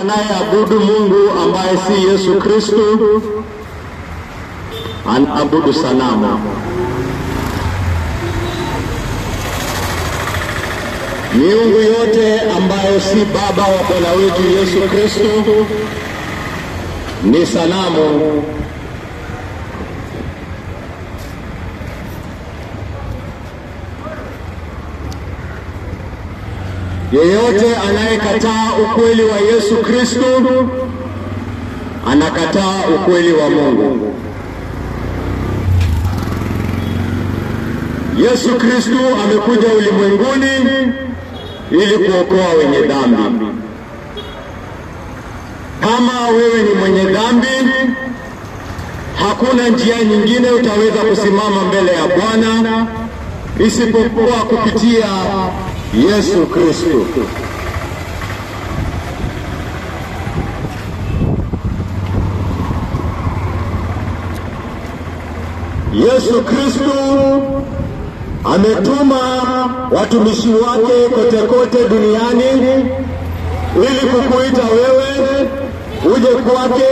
Anayeabudu Mungu ambaye si Yesu Kristo anaabudu sanamu. Miungu yote ambayo si Baba wa Bwana wetu Yesu Kristo ni sanamu. Yeyote anayekataa ukweli wa Yesu Kristo anakataa ukweli wa Mungu. Yesu Kristo amekuja ulimwenguni ili kuokoa wenye dhambi. Kama wewe ni mwenye dhambi, hakuna njia nyingine utaweza kusimama mbele ya Bwana isipokuwa kupitia Yesu Kristo. Yesu Kristo ametuma watumishi wake kote kote duniani ili kukuita wewe uje kwake,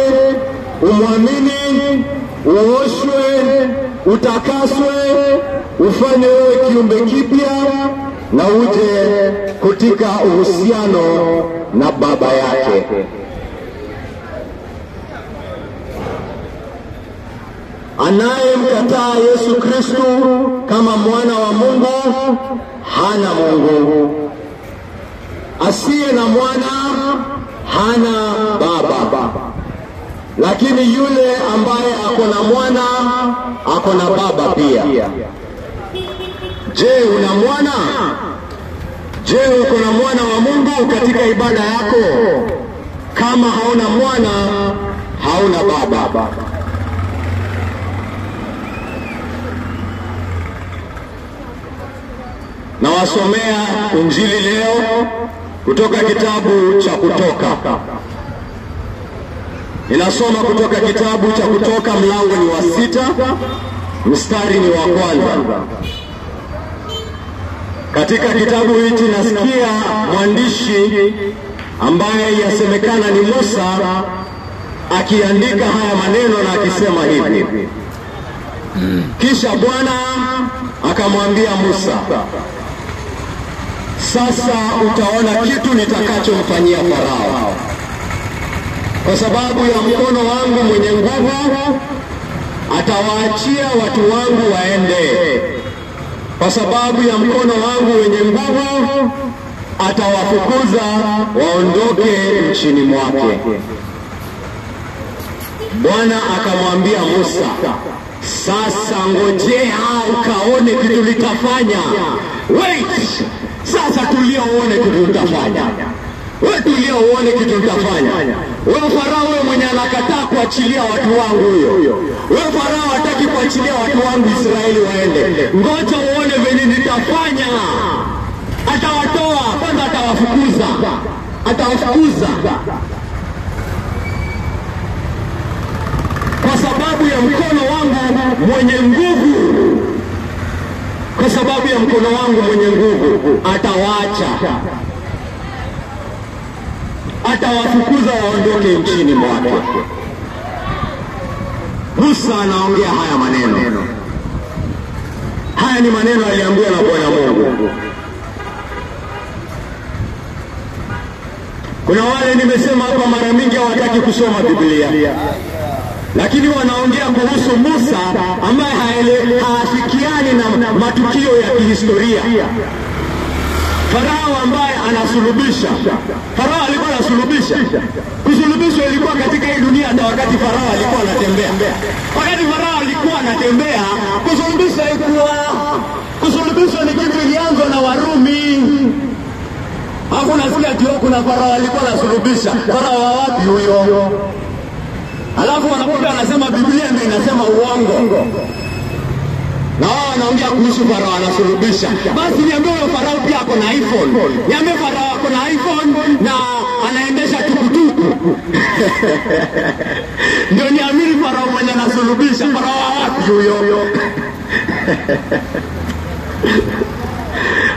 umwamini, uoshwe, utakaswe, ufanye wewe kiumbe kipya na uje katika uhusiano na Baba yake. Anayemkataa Yesu Kristo kama mwana wa Mungu hana Mungu. Asiye na mwana hana Baba. Lakini yule ambaye ako na mwana ako na Baba pia. Je, una mwana? Je, uko na mwana wa Mungu katika ibada yako? Kama hauna mwana, hauna Baba. Na wasomea Injili leo kutoka kitabu cha Kutoka. Inasoma kutoka kitabu cha Kutoka, mlango ni wa 6, mstari ni wa 1. Katika kitabu hiki nasikia mwandishi ambaye yasemekana ni Musa akiandika haya maneno na akisema hivi: Kisha Bwana akamwambia Musa, sasa utaona kitu nitakachomfanyia Farao. Kwa sababu ya mkono wangu mwenye nguvu atawaachia watu wangu waende. Kwa sababu ya mkono wangu wenye nguvu atawafukuza waondoke nchini mwake. Bwana akamwambia Musa, sasa ngojea ukaone kitu nitafanya. Wait! Sasa tulia uone kitu nitafanya. Wewe tulia uone kitu nitafanya. Wewe Farao, wewe mwenye anakataa kuachilia watu wangu huyo. Wewe Farao hataki kuachilia watu wangu Israeli waende. Ngoja uone vile nitafanya. Atawatoa, kwanza atawafukuza. Kwa sababu ya mkono wangu mwenye nguvu. Kwa sababu ya mkono wangu mwenye nguvu atawaacha. Atawafukuza waondoke nchini mwake. Musa anaongea haya maneno. Haya ni maneno aliambiwa na Bwana Mungu. Kuna wale nimesema hapa mara mingi hawataki kusoma Biblia. Lakini wanaongea kuhusu Musa ambaye hafikiani na matukio ya kihistoria. Farao ambaye anasulubisha. Farao alikuwa anasulubisha. Kusulubishwa ilikuwa katika hii dunia hata wakati Farao alikuwa anatembea. Wakati Farao alikuwa anatembea, kusulubishwa ni kitu ilianza na Warumi. Hakuna sikia ati kuna Farao alikuwa anasulubisha. Farao wa wapi huyo? Alafu wanakuja wanasema Biblia ndio inasema uongo. Na wao wanaongea kuhusu Farao anasulubisha. Basi niambie Farao pia ako na iPhone. Niambie Farao ako na iPhone na anaendesha tukutuku. Ndio niamini Farao mwenye anasulubisha. Farao wapi huyo?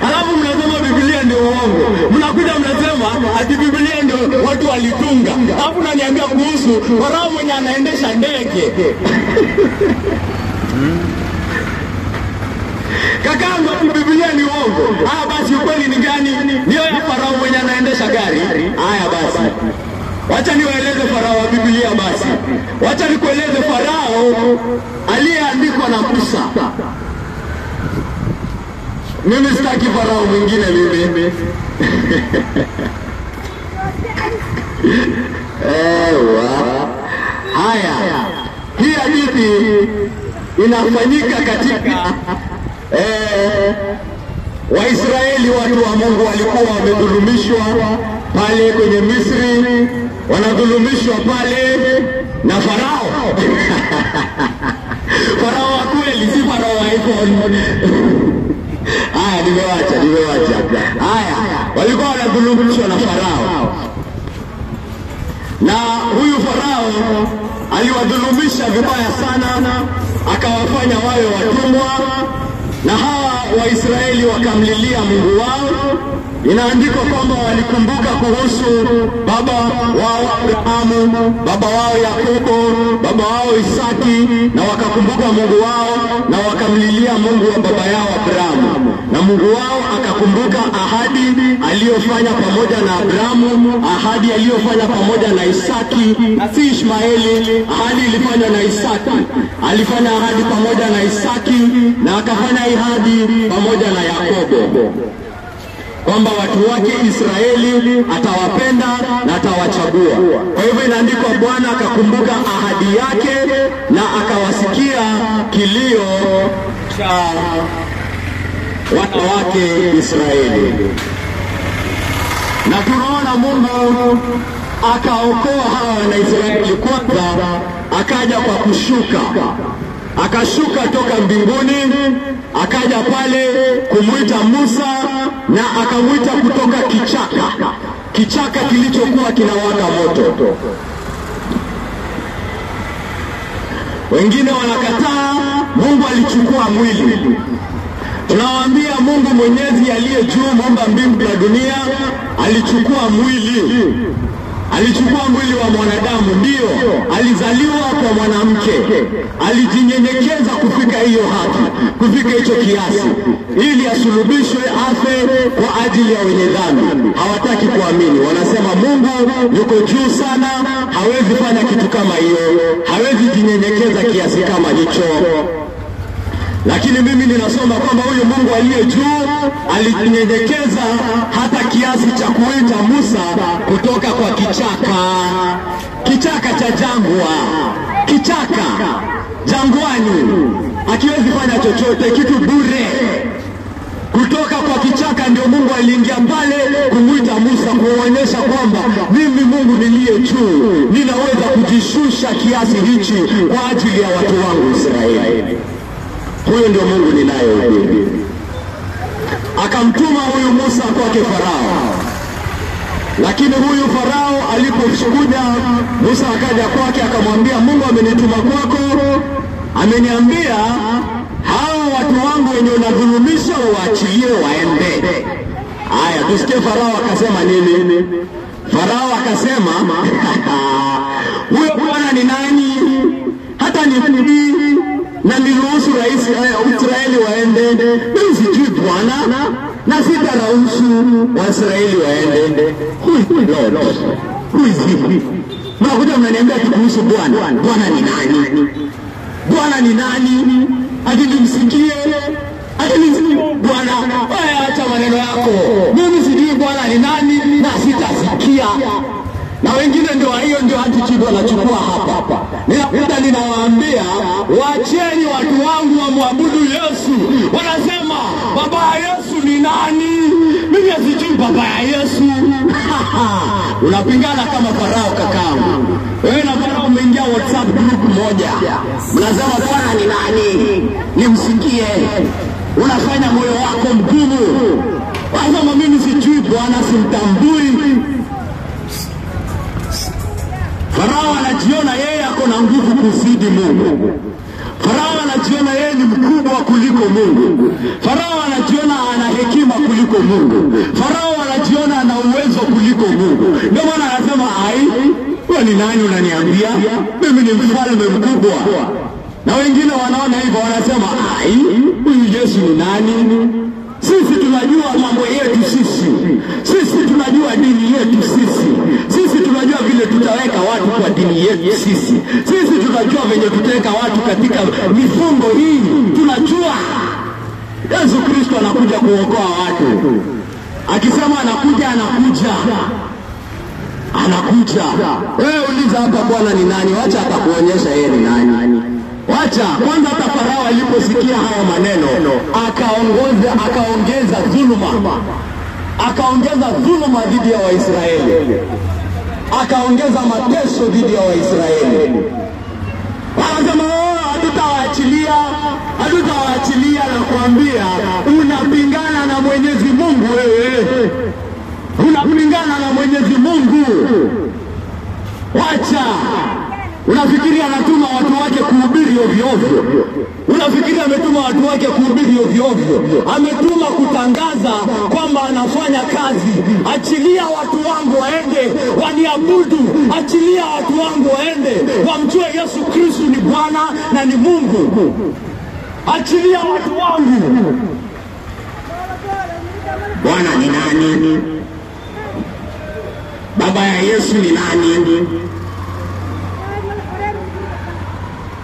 Alafu mnasema Biblia Biblia ndio uongo. Mnakuja mnasema ati Biblia ndio watu walitunga. Alafu unaniambia kuhusu Farao mwenye anaendesha ndege. Kakangu, Biblia ni uongo. Basi ukweli ni gani? Ndio ya Farao mwenye anaendesha gari. Haya basi. Wacha niwaeleze Farao wa Biblia basi. Wacha nikueleze Farao aliyeandikwa na Musa. Mimi sitaki Farao mwingine mimi. Haya. Hii hadithi inafanyika katika Waisraeli, watu wa Mungu walikuwa wamedhulumishwa pale kwenye Misri, wanadhulumishwa pale na Farao. Farao wa kweli, si Farao wa iPhone. Haya, nimewacha. Haya, walikuwa wanadhulumishwa na Farao. Na huyu Farao aliwadhulumisha vibaya sana, akawafanya wawe watumwa, na hawa Waisraeli wakamlilia Mungu wao. Inaandikwa kwamba walikumbuka kuhusu baba wao Abrahamu, baba wao Yakobo, baba wao Isaki, na wakakumbuka Mungu wao na wakamlilia Mungu wa baba yao Abrahamu. Na Mungu wao akakumbuka ahadi aliyofanya pamoja na Abrahamu, ahadi aliyofanya pamoja na Isaki, na si Ishmaeli. Ahadi ilifanywa na Isaki. Alifanya ahadi pamoja na Isaki na akafanya ahadi pamoja na Yakobo, kwamba watu wake Israeli atawapenda na atawachagua. Kwa hivyo inaandikwa Bwana akakumbuka ahadi yake na akawasikia kilio cha watu wake Israeli. Na tunaona Mungu akaokoa hawa na Israeli. Kwanza akaja kwa kushuka. Akashuka toka mbinguni, akaja pale kumuita Musa, na akamuita kutoka kichaka kilichokuwa kinawaka moto. Wengine wanakataa Mungu alichukua mwili. Tunawaambia Mungu Mwenyezi aliye juu, muumba mbingu na dunia, alichukua mwili. Alichukua mwili wa mwanadamu, ndio alizaliwa kwa mwanamke, alijinyenyekeza kufika hiyo haki, kufika hicho kiasi, ili asulubishwe, afe kwa ajili ya wenye dhambi. Hawataki kuamini, wanasema Mungu yuko juu sana, hawezi fanya kitu kama hiyo, hawezi jinyenyekeza kiasi kama hicho. Lakini mimi ninasoma kwamba huyu Mungu aliye juu alijinyenyekeza hata kiasi cha kuita Musa kutoka kwa kichaka cha jangwa, kichaka jangwani, akiwezi fanya chochote, kitu bure. Kutoka kwa kichaka ndio Mungu aliingia pale kumuita Musa, kuonyesha kwamba mimi Mungu niliye juu ninaweza kujishusha kiasi hichi kwa ajili ya watu wangu Israeli. Huyo ndio Mungu ninayehubiri. Akamtuma huyu Musa kwake Farao. Lakini huyu Farao alipokuja, Musa akaja kwake akamwambia, Mungu amenituma kwako, ameniambia hao watu wangu wenye unadhulumisha waachilie waende. Haya, tusikie Farao akasema nini. Farao akasema, huyo Bwana ni nani hata ni na niruhusu rais Israeli waende? Mimi sijui Bwana, na sitaruhusu Waisraeli waende. Who is he? Mnakuja mnaniambia kuhusu Bwana. Bwana ni nani? Bwana ni nani? Hadi nimsikie. Bwana, wewe acha maneno yako. Mimi sijui Bwana ni nani na sitasikia. Na wengine ndio hiyo ndio attitude wanachukua hapa. Ninawaambia, waacheni watu wangu wamwabudu Yesu. Wanasema baba ya Yesu ni nani? Mimi sijui baba ya Yesu. Unapingana kama Farao kakangu. Wewe na Farao umeingia WhatsApp group moja. Mnasema Bwana ni nani? Nimsikie. Unafanya moyo wako mgumu. Wanasema mimi sijui Bwana, simtambui. Farao anajiona yeye ako na nguvu kuzidi Mungu. Farao anajiona yeye ni mkubwa kuliko Mungu. Farao anajiona ana hekima kuliko Mungu. Farao anajiona ana uwezo kuliko Mungu. Ndio maana anasema, wewe ni nani unaniambia? Mimi ni mfalme mkubwa. Na wengine wanaona hivyo, wanasema, huyu Yesu ni nani? Sisi tunajua mambo yetu sisi. Sisi tunajua dini yetu sisi. Sisi tunajua vile tutaweka watu kwa dini yetu sisi. Sisi tunajua vile tutaweka watu katika mifungo hii. Tunajua Yesu Kristo anakuja kuokoa watu. Akisema anakuja. Wewe uliza hapa Bwana ni nani? Wacha atakuonyesha yeye ni nani. Wacha kwanza. Hata Farao aliposikia haya maneno akaongeza dhuluma dhidi ya Waisraeli, akaongeza mateso dhidi ya Waisraeli. Wanasema hatutawaachilia, na kuambia unapingana na Mwenyezi Mungu. Wewe unapingana na Mwenyezi Mungu. Wacha. Unafikiri anatuma watu wake kuhubiri ovyo ovyo? Unafikiri ametuma watu wake kuhubiri ovyo ovyo? Ametuma kutangaza kwamba anafanya kazi. Achilia watu wangu waende waniabudu. Achilia watu wangu waende wamjue Yesu Kristo ni Bwana na ni Mungu. Achilia watu wangu. Bwana ni nani? Baba ya Yesu ni nani?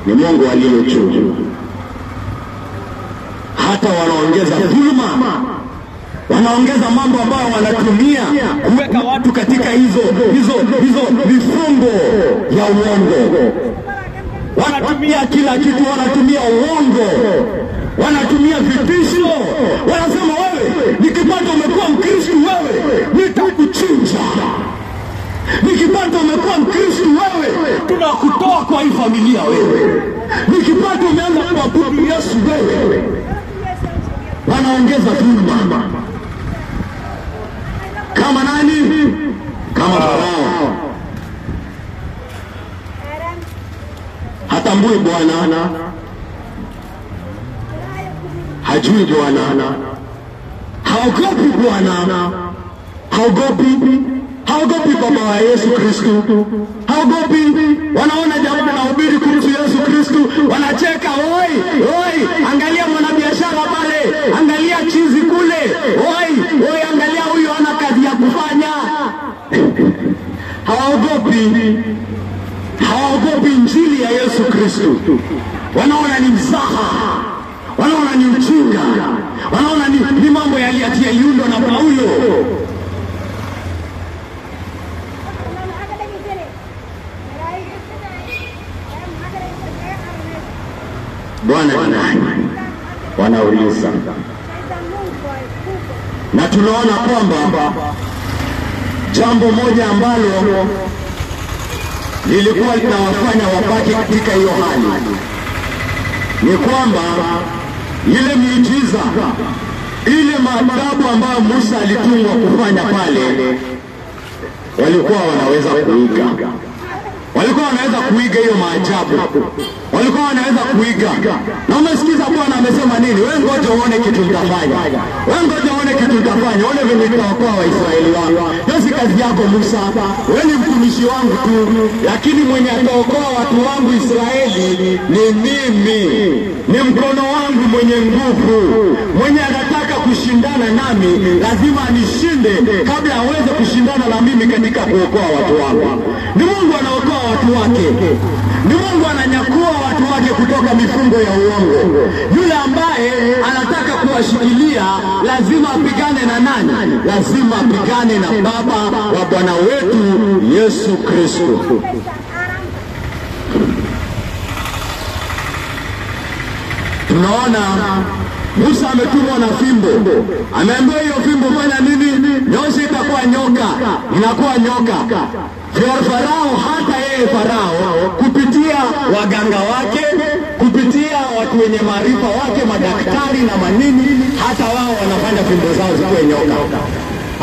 Ni Mungu aliye juu. Hata wanaongeza dhuluma, wanaongeza mambo ambayo wanatumia kuweka watu katika hizo vifungo ya uongo. Wanatumia kila kitu, wanatumia uongo, wanatumia vitisho. Wanasema, wewe nikipata umekuwa Mkristo, wewe nitakuchinja. Nikipata umekuwa Mkristo, wewe tunakutoa kwa hii familia. Wewe nikipata umeanza kuabudu Yesu, wewe. Wanaongeza dhuluma. Kama nani? Kama Farao. Hatambui Bwana, hajui Bwana, haogopi Bwana, haogopi Baba wa Yesu Kristo, haogopi. Wanaona jambo linahubiri kuhusu Yesu Kristo, wanacheka. Oi, angalia mwanabiashara pale, angalia chizi kule, oi, angalia huyu ana kazi ya kufanya. Hawaogopi injili ya Yesu Kristo. Wanaona ni mzaha, wanaona ni ujinga, wanaona ni mambo yaliatia Yuda na Paulo. Bwana ni nani? Wanauliza. Na tunaona kwamba jambo moja ambalo lilikuwa linawafanya wapate katika hiyo hali ni kwamba ile miujiza, ile maajabu ambayo Musa alitumwa kufanya pale, walikuwa wanaweza kuiga. Walikuwa wanaweza kuiga hiyo maajabu. Walikuwa wanaweza kuiga. Na umesikiza Bwana amesema nini? Wewe ngoja uone kitu nitafanya. Wewe ngoja uone kitu nitafanya. Uone vile nitaokoa Waisraeli wangu. Hiyo si kazi yako Musa. Wewe ni mtumishi wangu tu. Lakini mwenye ataokoa watu wangu Israeli ni mimi. Ni mkono wangu mwenye nguvu. Mwenye anataka kushindana nami lazima anishinde kabla aweze kushindana na mimi katika kuokoa watu wangu. Ni Mungu anaokoa watu wake. Ni Mungu ananyakua watu wake kutoka mifungo ya uongo. Yule ambaye anataka kuwashikilia lazima apigane na nani? Lazima apigane na Baba wa Bwana wetu Yesu Kristo. Tunaona Musa ametumwa na fimbo. Ameambiwa hiyo fimbo fanya nini? Nyosha itakuwa nyoka. Inakuwa nyoka. Farao, hata yeye Farao kupitia waganga wake, kupitia watu wenye maarifa wake, madaktari na manini, hata wao wanafanya fimbo zao zikuwe nyoka.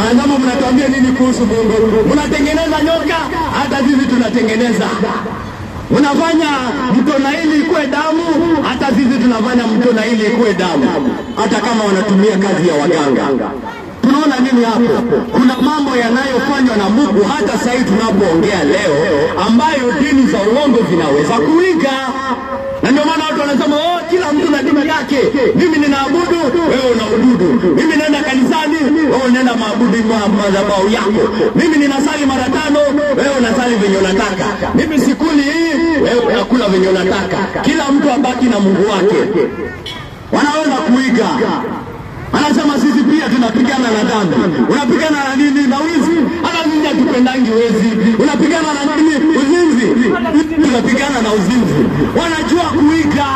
Anasema, mnatuambia nini kuhusu Mungu? Mnatengeneza nyoka? Hata sisi tunatengeneza. Unafanya mto Naili ikuwe damu, hata sisi tunafanya mto Naili ikuwe damu, hata kama wanatumia kazi ya waganga. Tunaona nini hapo? Kuna mambo yanayofanywa na Mungu hata sasa tunapoongea leo, ambayo dini za uongo zinaweza kuiga. Na ndio maana watu wanasema kila mtu na dini yake. Mimi ninaabudu, wewe unaabudu. Mimi naenda kanisani, wewe unaenda maabudu madhabahu yako. Mimi ninasali mara 5, wewe unasali venye unataka. Mimi sikuli hii, wewe unakula venye unataka. Kila mtu abaki na Mungu wake. Wanaweza kuiga. Anasema sisi pia tunapigana na dhambi. Unapigana na nini? Na wizi. Hata sisi hatupendangi wezi. Unapigana na nini? Uzinzi. Tunapigana na uzinzi. Wanajua kuiga.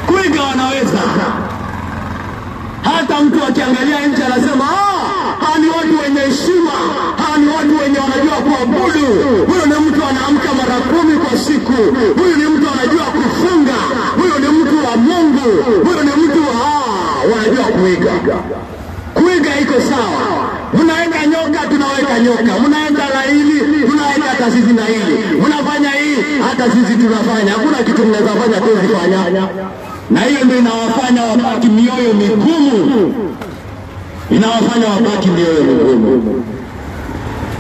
Kuiga wanaweza. Hata mtu akiangalia nje anasema hawa ni watu wenye heshima, hawa ni watu wenye wanajua kuabudu. Huyo ni mtu anaamka mara 10 kwa siku. Huyo ni mtu anajua kufunga. Huyo ni mtu wa Mungu. Huyo ni mtu wanajua kuiga. Kuiga iko sawa. Mnaweka nyoka, tunaweka nyoka. Mnaenda Naili, tunaweka hata sisi Naili. Mnafanya hii, hata sisi tunafanya. Hakuna kitu mnaweza fanya tuzifanya. Na hiyo ndio inawafanya wabaki mioyo migumu. Inawafanya wabaki mioyo migumu.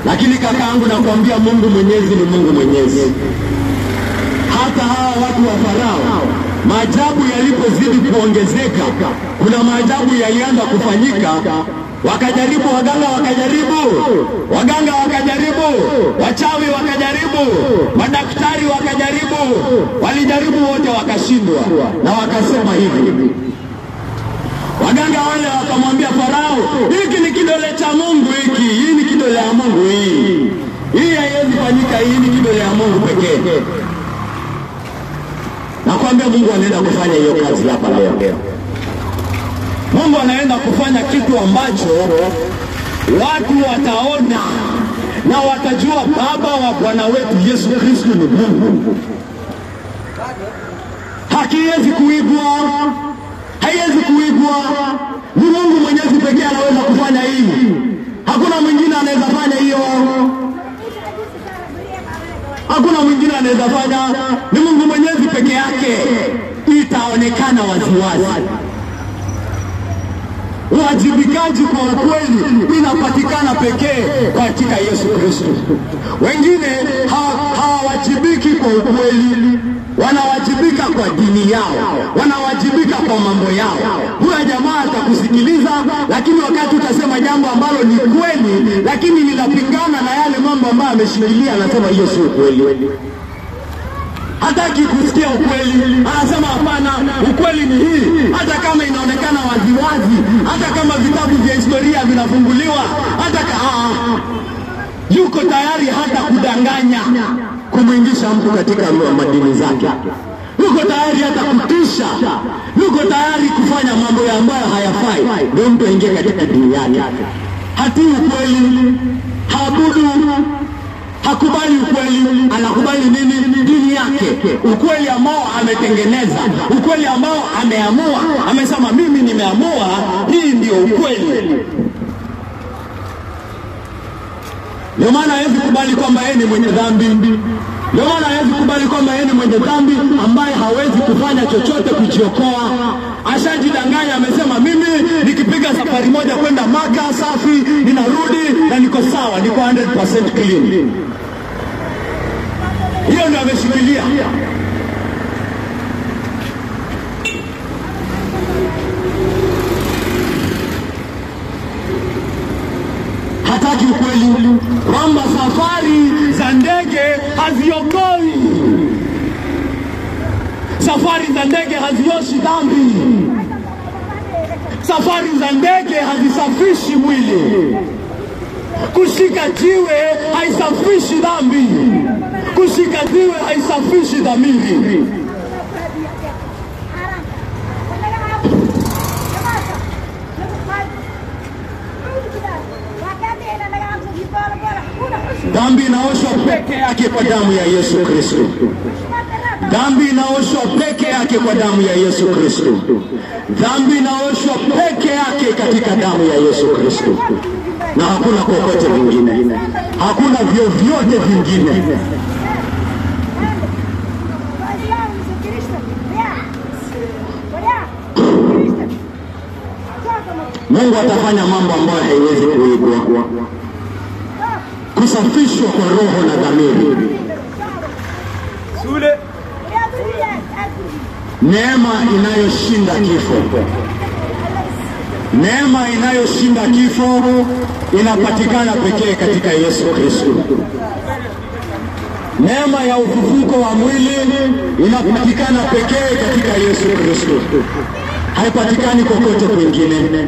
Lakini kakaangu nakwambia, Mungu Mwenyezi ni Mungu Mwenyezi. Hata hawa watu wa Farao, maajabu yalipozidi kuongezeka, kuna maajabu yalianza kufanyika. Wakajaribu waganga, wachawi wakajaribu, madaktari wakajaribu, walijaribu wote wakashindwa. Na wakasema hivi, waganga wale wakamwambia Farao, hiki ni kidole cha Mungu, hii ni kidole ya Mungu, hii haiwezi fanyika, hii ni kidole ya Mungu pekee. Nakwambia Mungu anaenda kufanya hiyo kazi hapa leo. Mungu anaenda kufanya kitu ambacho watu wataona na watajua Baba wa Bwana wetu Yesu Kristo ni Mungu. Hakiwezi kuigwa. Haiwezi kuigwa. Ni Mungu Mwenyezi pekee anaweza kufanya hii. Hakuna mwingine anaweza fanya hiyo. Hakuna mwingine anaweza fanya. Ni Mungu Mwenyezi peke yake. Itaonekana waziwazi. Uwajibikaji kwa ukweli inapatikana pekee katika Yesu Kristo. Wengine hawajibiki kwa ukweli, wanawajibika kwa dini yao, wanawajibika kwa mambo yao. Huyo jamaa atakusikiliza, lakini wakati utasema jambo ambalo ni kweli lakini linapingana na yale mambo ambayo ameshikilia, anasema hiyo si ukweli. Hataki kusikia ukweli, anasema hapana, ukweli ni hii. Hata kama inaonekana waziwazi, hata kama vitabu vya historia vinafunguliwa, hata yuko tayari hata kudanganya, kumwingisha mtu katika madini zake. Yuko tayari hata kutisha, yuko tayari kufanya mambo ambayo hayafai ndio mtu aingie katika dini yake. Hati ukweli, haabudu, hakubali ukweli, anakubali nini? Dini yake. Ukweli ambao ametengeneza, ukweli ambao ameamua, amesema mimi nimeamua, hii ndio ukweli. Ndio maana hawezi kubali kwamba yeye ni mwenye dhambi. Ndio maana hawezi kubali kwamba yeye ni mwenye dhambi ambaye hawezi kufanya chochote kujiokoa. Ashajidanganya, amesema mimi nikipiga safari moja kwenda Maka safi, ninarudi na niko sawa, niko 100% clean. Hiyo ndio ameshikilia. Hataki ukweli kwamba safari za ndege haziokoi, safari za ndege hazioshi dhambi, safari za ndege hazisafishi mwili. Kushika jiwe haisafishi dhambi, kushika jiwe haisafishi dhamiri. Dhambi inaoshwa peke yake kwa damu ya Yesu Kristo. Dhambi inaoshwa peke yake kwa damu ya Yesu Kristo. Dhambi inaoshwa peke yake katika damu ya Yesu Kristo. Na hakuna kokote vingine. Hakuna vyovyote vingine. Mungu atafanya mambo ambayo haiwezi kuigwa. Kusafishwa kwa roho na dhamiri. Neema inayoshinda kifo. Neema inayoshinda kifo inapatikana pekee katika Yesu Kristo. Neema ya ufufuko wa mwili inapatikana pekee katika Yesu Kristo. Haipatikani kokote kwingine.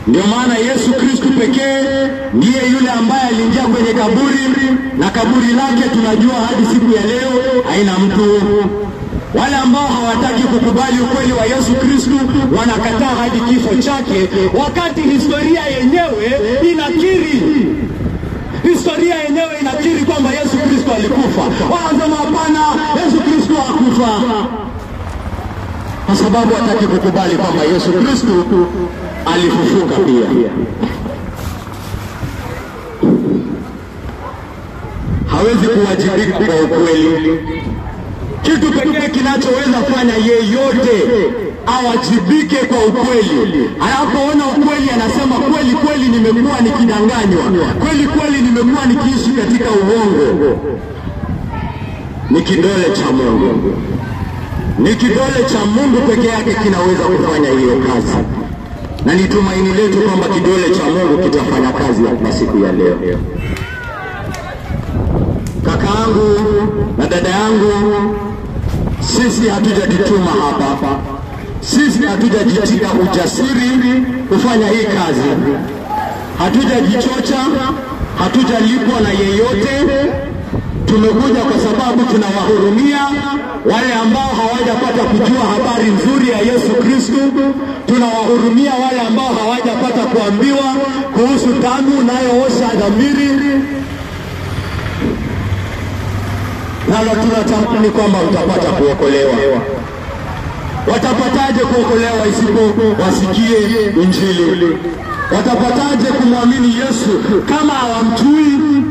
Ndio maana Yesu Kristo pekee ndiye yule ambaye aliingia kwenye kaburi, na kaburi lake tunajua hadi siku ya leo haina mtu. Wale ambao hawataki kukubali ukweli wa Yesu Kristo wanakataa hadi kifo chake, wakati historia yenyewe inakiri. Historia yenyewe inakiri kwamba Yesu Kristo alikufa. Wanasema hapana, Yesu Kristo hakufa. Kwa sababu hataki kukubali kwamba Yesu Kristo alifufuka pia. Hawezi kuwajibika kwa ukweli. Kitu pekee kinachoweza fanya yeyote awajibike kwa ukweli, anapoona ukweli anasema kweli kweli nimekuwa nikidanganywa, kweli kweli nimekuwa nikiishi katika uongo, ni kidole cha Mungu. Ni kidole cha Mungu pekee yake kinaweza kufanya hiyo kazi. Na ni tumaini letu kwamba kidole cha Mungu kitafanya kazi kwa siku ya leo. Kakaangu na dada yangu, sisi hatujajituma hapa. Sisi hatujajitia ujasiri kufanya hii kazi. Hatujajichocha, hatujalipwa na yeyote. Tumekuja kwa sababu tunawahurumia wale ambao hawajapata kujua habari nzuri ya Yesu Kristo. Tunawahurumia wale ambao hawajapata kuambiwa kuhusu damu inayoosha dhamiri. Na tunatamani kwamba utapata kuokolewa. Watapataje kuokolewa isipo wasikie Injili? Watapataje kumwamini Yesu kama hawamjui?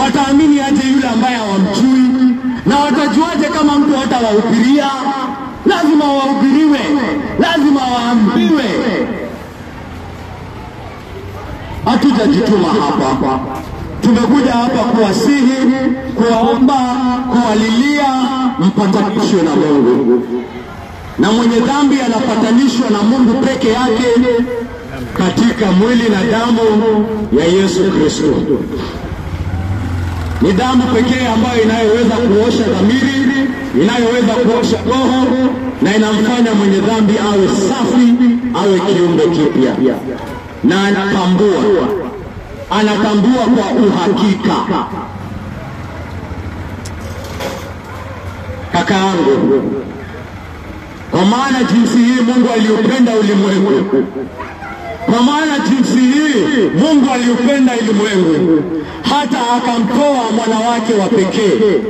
Wataamini aje yule ambaye hawamjui? Na watajuaje kama mtu hatawahubiria? Lazima wahubiriwe, lazima waambiwe. Hatujajituma hapa. Tumekuja hapa kuwasihi, kuwaomba, kuwalilia mpatanishwe na Mungu. Na mwenye dhambi anapatanishwa na Mungu peke yake katika mwili na damu ya Yesu Kristo. Ni damu pekee ambayo inayoweza kuosha dhamiri, inayoweza kuosha roho, na inamfanya mwenye dhambi awe safi, awe kiumbe kipya. Na anatambua kwa uhakika. Kakaangu, kwa maana jinsi hii Mungu aliupenda ulimwengu. Kwa maana jinsi hii Mungu aliupenda ulimwengu hata akamtoa mwana wake wa pekee,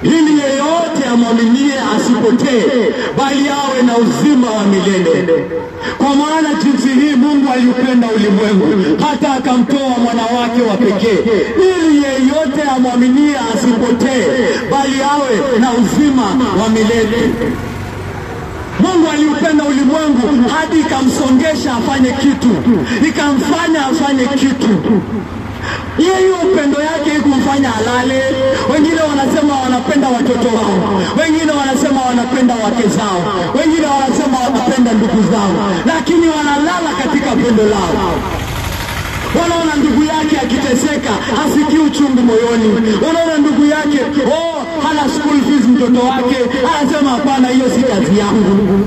ili yeyote amwaminie asipotee, bali awe na uzima wa milele. Kwa maana jinsi hii Mungu aliupenda ulimwengu hata akamtoa mwana wake wa pekee, ili yeyote amwaminie asipotee, bali awe na uzima wa milele. Mungu aliupenda ulimwengu hadi ikamsongesha afanye kitu, ikamfanya afanye kitu. Hiyo upendo yake ikumfanya halale. Wengine wanasema wanapenda watoto wao, wengine wanasema wanapenda wake zao, wengine wanasema wanapenda ndugu zao, lakini wanalala katika pendo lao. Wanaona ndugu yake akiteseka, hasikii uchungu moyoni. Wanaona ndugu yake hana school fees mtoto wake, anasema hapana, hiyo si kazi yangu.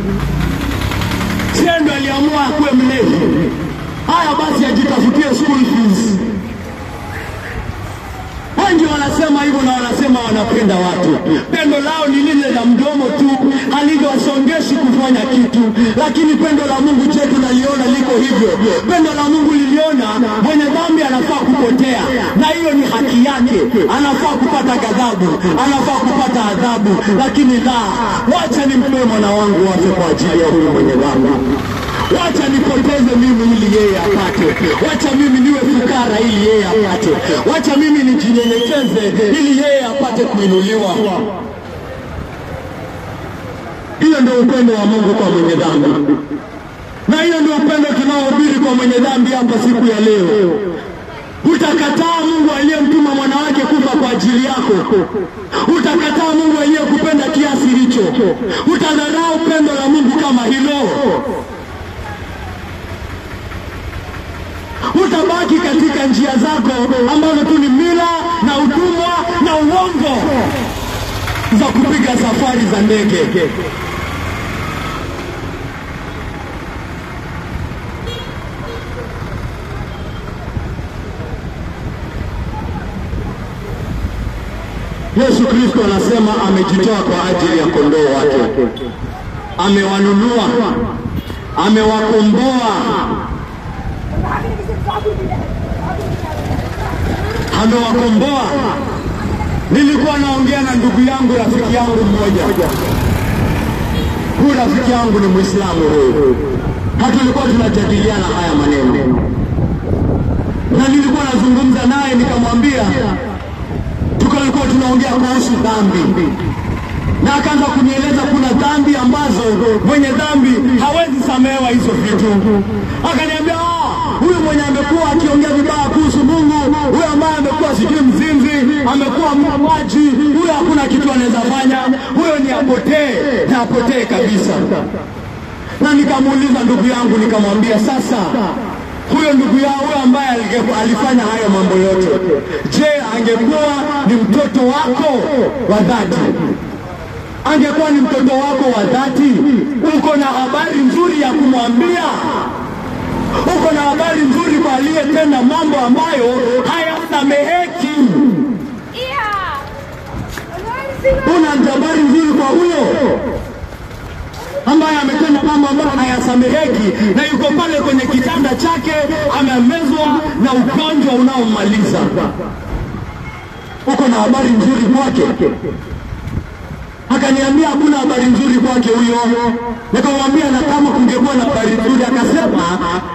Sio ndo aliamua akuwe mlevi? Haya basi ajitafutie school fees. Wengi wanasema hivyo na wanasema wanapenda watu. Pendo lao ni lile la mdomo tu, haliwasongeshi kufanya kitu. Lakini pendo la Mungu chetu naliona liko hivyo. Pendo la Mungu liliona mwenye dhambi anafaa kupotea, na hiyo ni haki yake. Anafaa kupata ghadhabu, anafaa kupata adhabu, lakini la, wacha nimpe mwana wangu wafe kwa ajili ya huyu mwenye dhambi. Wacha nipoteze mimi ili yeye apate. Wacha mimi niwe fukara ili yeye apate. Wacha mimi nijinyenyekeze ili yeye apate kuinuliwa. Hiyo ndio upendo wa Mungu kwa mwenye dhambi. Na hiyo ndio upendo tunaohubiri kwa mwenye dhambi hapa siku ya leo. Utakataa Mungu aliyemtuma mwana wake kufa kwa ajili yako. Utakataa Mungu aliyekupenda kiasi hicho. Utadharau pendo la Mungu kama hilo. Utabaki katika njia zako ambazo tu ni mila na utumwa na uongo za kupiga safari za ndege. Yesu Kristo anasema amejitoa kwa ajili ya kondoo wake. Amewanunua, amewakomboa, amewakomboa. Nilikuwa naongea na ndugu yangu, rafiki yangu mmoja. Huyu rafiki yangu ni Muislamu huyu. Tulikuwa tunajadiliana haya maneno. Na nilikuwa nazungumza naye nikamwambia, tulikuwa tunaongea kuhusu dhambi. Na akaanza kunieleza kuna dhambi ambazo mwenye dhambi hawezi samehewa hizo vitu. Akaniambia huyu mwenye amekuwa akiongea vibaya kuhusu Mungu, huyu ambaye amekuwa sijui mzinzi, amekuwa muuaji, huyu hakuna kitu anaweza fanya, huyo ni apotee, na apotee kabisa. Na nikamuuliza ndugu yangu, nikamwambia sasa, huyo ndugu yao huyo ambaye alifanya hayo mambo yote, je, angekuwa ni mtoto wako wa dhati? Angekuwa ni mtoto wako wa dhati, uko na habari nzuri ya kumwambia? Uko na habari nzuri kwa aliyetenda mambo ambayo hayasameheki? Una habari nzuri kwa huyo ambaye ametenda mambo ambayo hayasameheki, na yuko pale kwenye kitanda chake amemezwa na ugonjwa unaomaliza? Uko na habari nzuri kwake? Akaniambia hakuna habari nzuri kwake huyo. Nikamwambia na kama kungekuwa na habari nzuri, akasema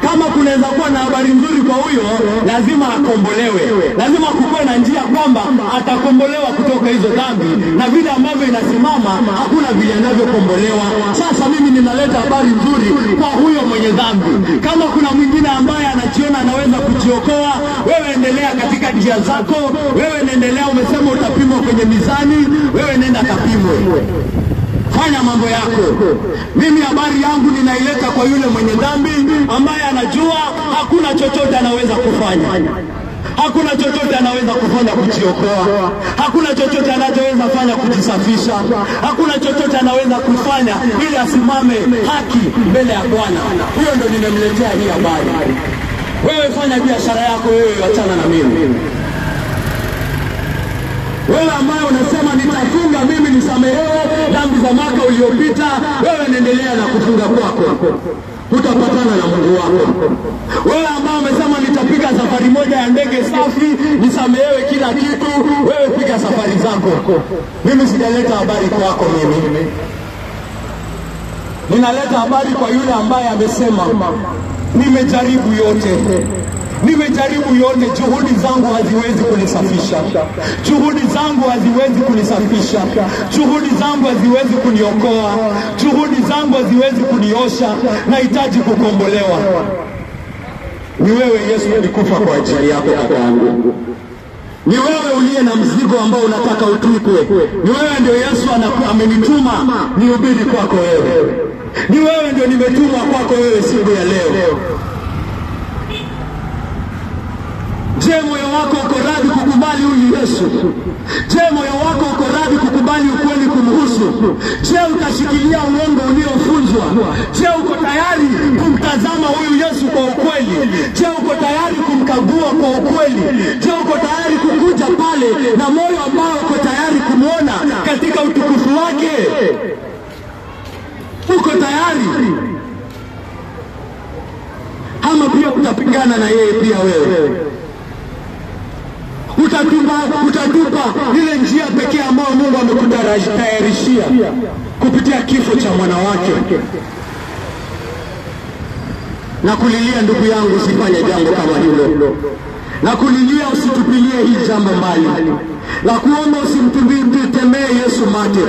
kama kunaweza kuwa na habari nzuri kwa huyo, lazima akombolewe. Lazima kukuwe na njia kwamba atakombolewa kutoka hizo dhambi, na vile ambavyo inasimama hakuna vile anavyokombolewa. Sasa mimi ninaleta habari nzuri kwa huyo mwenye dhambi. Kama kuna mwingine ambaye anajiona anaweza kujiokoa, wewe endelea katika njia zako. Wewe endelea, umesema utapimwa kwenye mizani, wewe nenda kapimwe. Fanya mambo yako. Mimi habari yangu ninaileta kwa yule mwenye dhambi ambaye anajua hakuna chochote anaweza kufanya. Hakuna chochote anaweza kufanya kujiokoa. Hakuna chochote anachoweza fanya kujisafisha. Hakuna chochote anaweza kufanya ili asimame haki mbele ya Bwana. Huyo ndo nimemletea hii habari. Wewe fanya biashara yako, wewe achana na mimi. Wewe ambaye unasema nitafunga mimi nisamehewe dhambi za mwaka uliopita, wewe endelea na kufunga kwako. Utapatana na Mungu wako. Wewe ambaye umesema nitapiga safari moja ya ndege safi, nisamehewe kila kitu, wewe piga safari zako. Mimi sijaleta habari kwako mimi. Ninaleta habari kwa yule ambaye amesema nimejaribu yote. Nimejaribu yote, juhudi zangu haziwezi kunisafisha. Juhudi zangu haziwezi kunisafisha. Juhudi zangu haziwezi kuniokoa. Juhudi zangu haziwezi kuniosha. Nahitaji kukombolewa. Ni wewe Yesu alikufa kwa ajili yako kakaangu. Ni wewe uliye na mzigo ambao unataka utwikwe. Ni wewe ndio Yesu amenituma nihubiri kwako wewe. Ni wewe ndio nimetumwa kwako wewe siku ya leo. Je, moyo wako uko radhi kukubali huyu Yesu? Je, moyo wako uko radhi kukubali ukweli kumhusu? Je, utashikilia uongo uliofunzwa? Je, uko tayari kumtazama huyu Yesu kwa ukweli? Je, uko tayari kumkagua kwa ukweli? Je, uko tayari kukuja pale na moyo ambao uko tayari kumuona katika utukufu wake? Uko tayari? Ama pia utapingana na yeye pia wewe? Utatupa ile njia pekee ambayo Mungu amekutayarishia kupitia kifo cha mwana wake. Na kulilia ndugu yangu usifanye jambo kama hilo. Na kulilia usitupilie hii jambo mbali. Na kuomba usimtemee Yesu mate.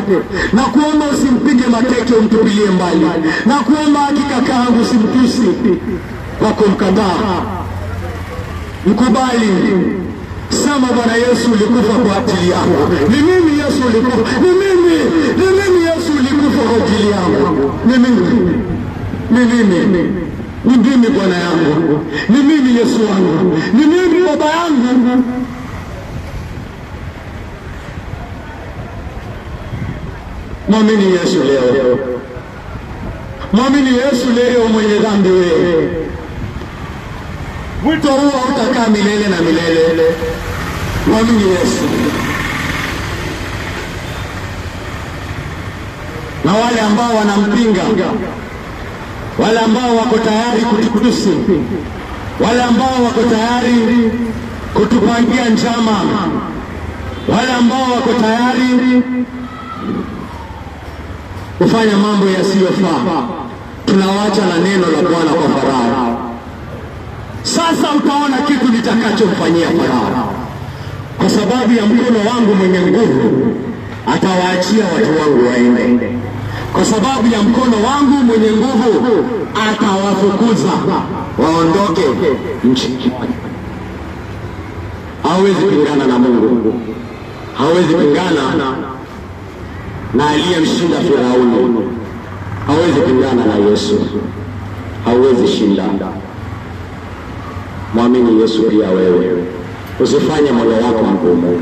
Na kuomba usimpige mateke umtupilie mbali. Na kuomba hakika yangu usimtusi kwa kumkataa. Mkubali. Sema Bwana Yesu ulikufa kwa ajili yangu. Ni mimi Yesu ulikufa. Ni mimi Yesu ulikufa kwa ajili yangu. Ni mimi Bwana yangu. Ni mimi Yesu wangu. Ni mimi baba yangu. Mwamini Yesu leo. Mwamini Yesu leo mwenye dhambi wewe. Wito huo utakaa milele na milele. Mwamini Yesu. Na wale ambao wanampinga, wale ambao wako tayari kutukutusi, wale ambao wako tayari kutupangia njama, wale ambao wako tayari kufanya mambo yasiyofaa, tunawacha na neno la Bwana kwa Farao. Sasa utaona kitu nitakachomfanyia Farao. Kwa sababu ya mkono wangu mwenye nguvu atawaachia watu wangu waende. Kwa sababu ya mkono wangu mwenye nguvu atawafukuza waondoke nchi. Hawezi pingana na Mungu. Hawezi pingana na aliyemshinda Firauni. Hawezi pingana na Yesu. Hawezi shinda. Mwamini Yesu pia wewe. Usifanye moyo wako mgumu.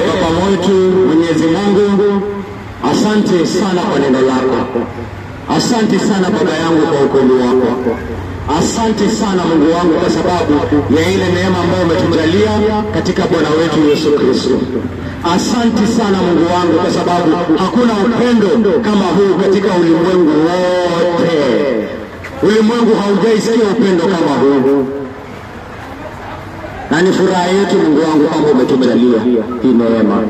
Baba wetu Mwenyezi Mungu, asante sana kwa neno lako. Asante sana baba yangu kwa ukweli wako. Asante sana Mungu wangu kwa sababu ya ile neema ambayo umetujalia katika Bwana wetu Yesu Kristo. Asante sana Mungu wangu kwa sababu hakuna upendo kama huu katika ulimwengu wote. Ulimwengu haujaisikia upendo kama huu. Na ni furaha yetu Mungu wangu kwamba umetujalia hii neema.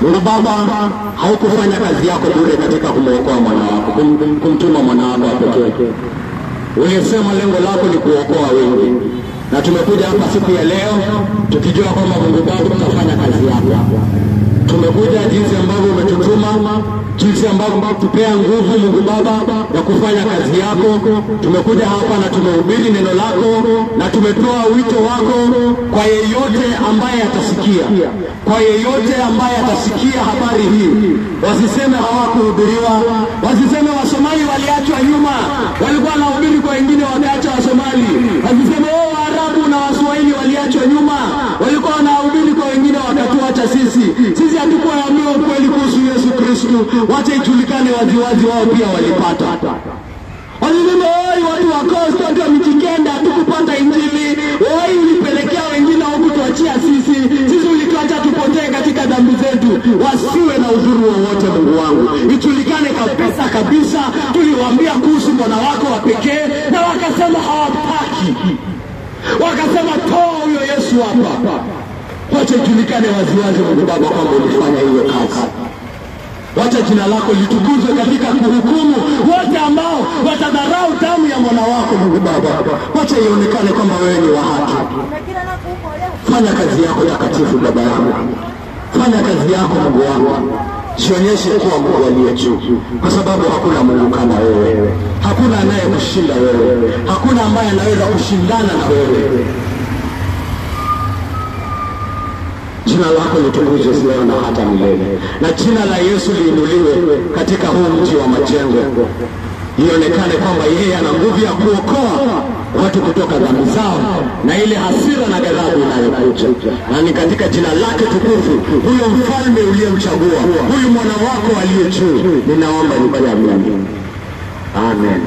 Mungu Baba, haukufanya kazi yako bure katika kumwokoa mwana wako, kumtuma mwana wako pekee. Ulisema lengo lako ni kuokoa wengi. Na tumekuja hapa siku ya leo tukijua kwamba Mungu Baba utafanya kazi yako. Tumekuja jinsi ambavyo umetutuma, jinsi ambavyo tupea nguvu Mungu Baba ya kufanya kazi yako. Tumekuja hapa na tumehubiri neno lako na tumetoa wito wako kwa yeyote ambaye atasikia. Kwa yeyote ambaye atasikia habari hii, wasiseme hawakuhubiriwa, wasiseme Wasomali waliachwa nyuma, walikuwa wanahubiri kwa wengine wakaacha Wasomali. Wasiseme Waarabu na Waswahili waliachwa nyuma, walikuwa wanahubiri kwa wengine wakatuacha sisi. Sisi hatukuambiwa ukweli kuhusu Yesu Kristo, wacha ijulikane waziwazi wao pia walipata. Walisema watu wa Coast, watu wa Mijikenda hatukupata injili. Ulipelekea wengine huku tuachia sisi. Sisi ulituacha tupotee katika dhambi zetu. Wasiwe na udhuru wowote Mungu wangu. Ijulikane kabisa tuliwaambia kuhusu mwana wako wa pekee na wakasema hawataki. Wakasema toa huyo Yesu hapa. Wacha ijulikane waziwazi Mungu Baba kwamba ulifanya hiyo kazi. Wacha jina lako litukuzwe katika kuhukumu wote ambao watadharau damu ya mwana wako Mungu Baba. Wacha ionekane kwamba wewe ni wa haki. Fanya kazi yako takatifu Baba yangu. Fanya kazi yako Mungu wangu. Jionyeshe kuwa Mungu aliye juu, kwa sababu hakuna Mungu kama wewe. Hakuna anayekushinda wewe. Hakuna ambaye anaweza kushindana na wewe. Jina lako litukuzwe leo na hata milele. Na jina la Yesu liinuliwe katika huu mji wa Majengo. Ionekane kwamba yeye ana nguvu ya kuokoa watu kutoka dhambi zao na ile hasira na ghadhabu inayokuja. Na ni katika jina lake tukufu, huyo mfalme uliyemchagua, huyu mwana wako aliye juu, ninaomba nikiamini. Amen.